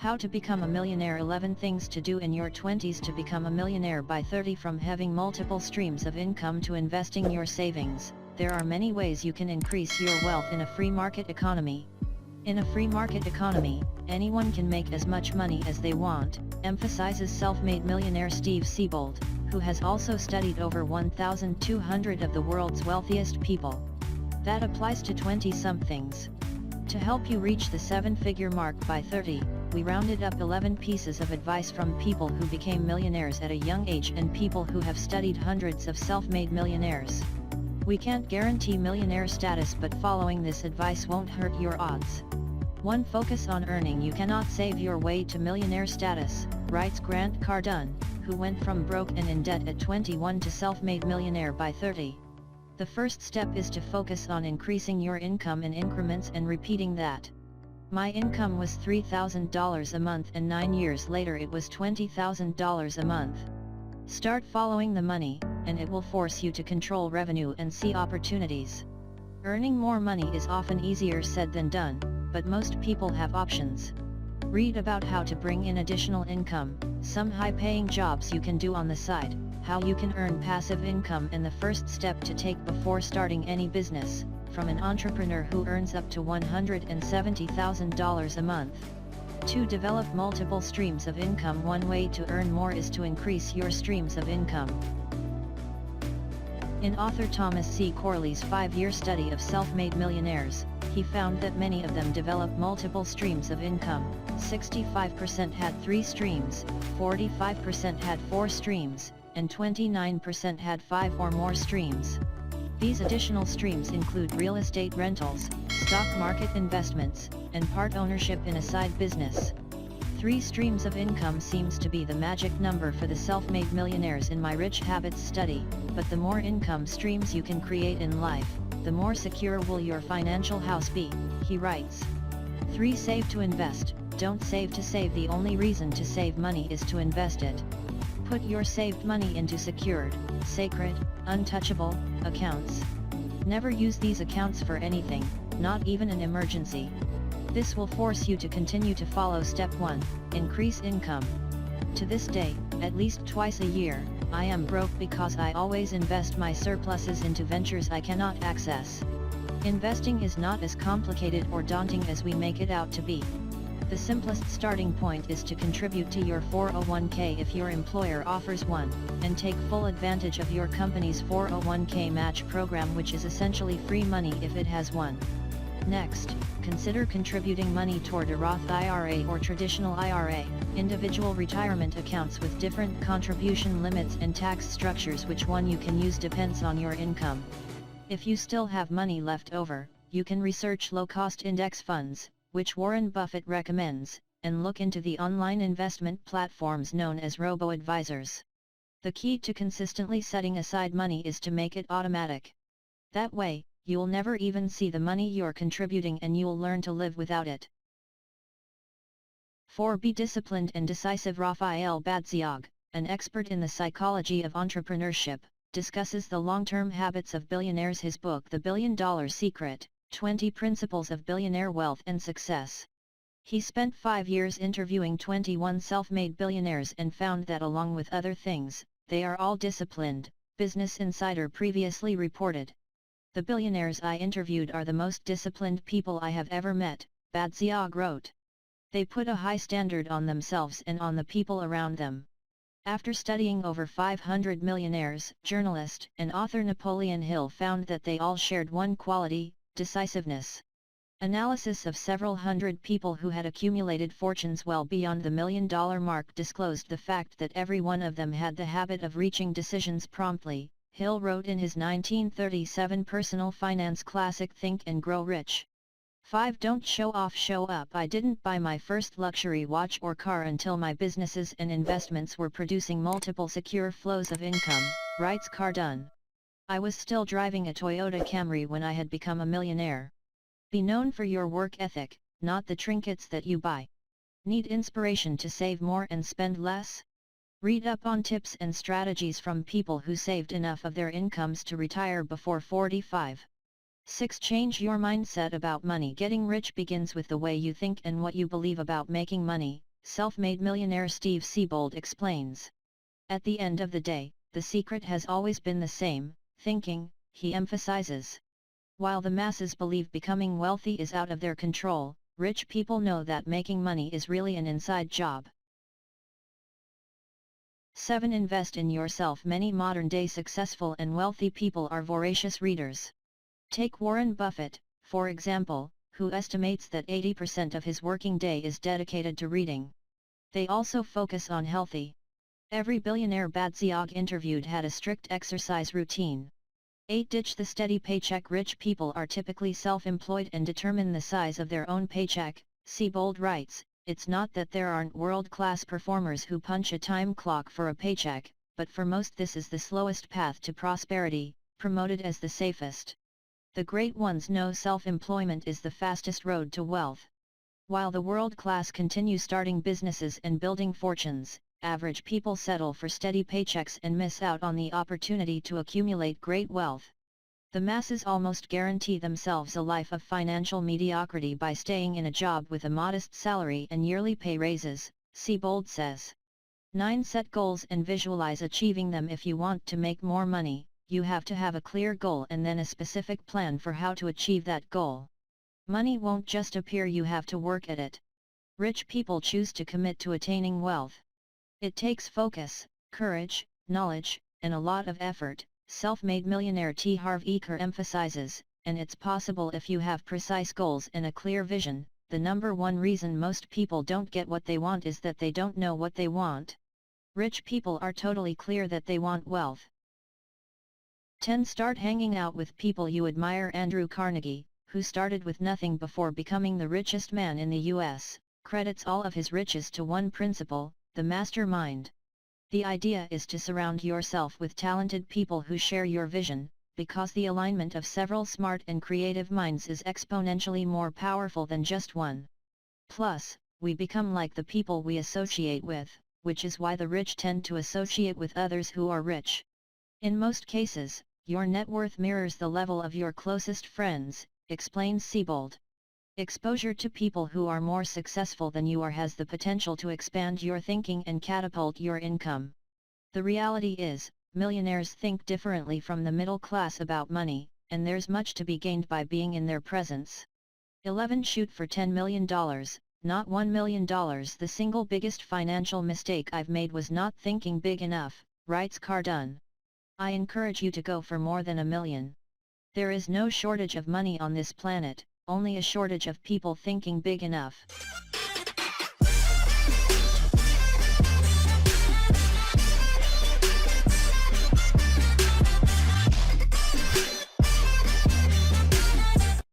How to become a millionaire. 11 things to do in your 20s to become a millionaire by 30. From having multiple streams of income to investing your savings, there are many ways you can increase your wealth in a free market economy. In a free market economy, anyone can make as much money as they want, emphasizes self-made millionaire Steve Siebold, who has also studied over 1,200 of the world's wealthiest people. That applies to 20-somethings. To help you reach the 7-figure mark by 30, we rounded up 11 pieces of advice from people who became millionaires at a young age and people who have studied hundreds of self-made millionaires. We can't guarantee millionaire status, but following this advice won't hurt your odds. 1. Focus on earning. You cannot save your way to millionaire status, writes Grant Cardone, who went from broke and in debt at 21 to self-made millionaire by 30. The first step is to focus on increasing your income in increments and repeating that. My income was $3,000 a month and 9 years later it was $20,000 a month. Start following the money, and it will force you to control revenue and see opportunities. Earning more money is often easier said than done, but most people have options. Read about how to bring in additional income, some high-paying jobs you can do on the side, how you can earn passive income, and the first step to take before starting any business, from an entrepreneur who earns up to $170,000 a month. 2. Develop multiple streams of income. One way to earn more is to increase your streams of income. In author Thomas C. Corley's 5-year study of self-made millionaires, he found that many of them developed multiple streams of income. 65% had 3 streams, 45% had 4 streams, and 29% had 5 or more streams. These additional streams include real estate rentals, stock market investments, and part ownership in a side business. 3 streams of income seems to be the magic number for the self-made millionaires in my Rich Habits study, but the more income streams you can create in life, the more secure will your financial house be, he writes. 3. Save to invest. Don't save to save. The only reason to save money is to invest it. Put your saved money into secured, sacred, untouchable accounts. Never use these accounts for anything, not even an emergency. This will force you to continue to follow step 1, increase income. To this day, at least twice a year, I am broke because I always invest my surpluses into ventures I cannot access. Investing is not as complicated or daunting as we make it out to be. The simplest starting point is to contribute to your 401k if your employer offers one, and take full advantage of your company's 401k match program, which is essentially free money if it has one. Next, consider contributing money toward a Roth IRA or traditional IRA, individual retirement accounts with different contribution limits and tax structures. Which one you can use depends on your income. If you still have money left over, you can research low-cost index funds, which Warren Buffett recommends, and look into the online investment platforms known as robo-advisors. The key to consistently setting aside money is to make it automatic. That way, you'll never even see the money you're contributing and you'll learn to live without it. 4. Be disciplined and decisive. Raphael Badziag, an expert in the psychology of entrepreneurship, discusses the long-term habits of billionaires. His book The $1 Billion Secret, 20 Principles of Billionaire Wealth and Success. He spent 5 years interviewing 21 self-made billionaires and found that along with other things, they are all disciplined, Business Insider previously reported. The billionaires I interviewed are the most disciplined people I have ever met, Badziag wrote. They put a high standard on themselves and on the people around them. After studying over 500 millionaires, journalist and author Napoleon Hill found that they all shared one quality: decisiveness. Analysis of several hundred people who had accumulated fortunes well beyond the $1 million mark disclosed the fact that every one of them had the habit of reaching decisions promptly, Hill wrote in his 1937 personal finance classic Think and Grow Rich. 5. Don't show off, show up. I didn't buy my first luxury watch or car until my businesses and investments were producing multiple secure flows of income, writes Cardone. I was still driving a Toyota Camry when I had become a millionaire. Be known for your work ethic, not the trinkets that you buy. Need inspiration to save more and spend less? Read up on tips and strategies from people who saved enough of their incomes to retire before 45. 6. Change your mindset about money. Getting rich begins with the way you think and what you believe about making money. self-made millionaire Steve Siebold explains. At the end of the day, the secret has always been the same, thinking, he emphasizes. While the masses believe becoming wealthy is out of their control, rich people know that making money is really an inside job. 7. Invest in yourself. Many modern-day successful and wealthy people are voracious readers. Take Warren Buffett, for example, who estimates that 80% of his working day is dedicated to reading. They also focus on healthy. Every billionaire Badziog interviewed had a strict exercise routine. 8. Ditch the steady paycheck. Rich people are typically self-employed and determine the size of their own paycheck. Siebold writes, it's not that there aren't world-class performers who punch a time clock for a paycheck, but for most this is the slowest path to prosperity, promoted as the safest. The great ones know self-employment is the fastest road to wealth. While the world class continue starting businesses and building fortunes, average people settle for steady paychecks and miss out on the opportunity to accumulate great wealth. The masses almost guarantee themselves a life of financial mediocrity by staying in a job with a modest salary and yearly pay raises, Siebold says. 9. Set goals and visualize achieving them. If you want to make more money, you have to have a clear goal and then a specific plan for how to achieve that goal. Money won't just appear, you have to work at it. Rich people choose to commit to attaining wealth. It takes focus, courage, knowledge, and a lot of effort, self-made millionaire T. Harv Eker emphasizes, and it's possible if you have precise goals and a clear vision. The number one reason most people don't get what they want is that they don't know what they want. Rich people are totally clear that they want wealth. 10. Start hanging out with people you admire. Andrew Carnegie, who started with nothing before becoming the richest man in the US, credits all of his riches to one principle, the mastermind. The idea is to surround yourself with talented people who share your vision, because the alignment of several smart and creative minds is exponentially more powerful than just one. Plus, we become like the people we associate with, which is why the rich tend to associate with others who are rich. In most cases, your net worth mirrors the level of your closest friends, explains Siebold. Exposure to people who are more successful than you are has the potential to expand your thinking and catapult your income. The reality is, millionaires think differently from the middle class about money, and there's much to be gained by being in their presence. 11. Shoot for $10 million, not $1 million. The single biggest financial mistake I've made was not thinking big enough, writes Quentin. I encourage you to go for more than $1 million. There is no shortage of money on this planet, only a shortage of people thinking big enough.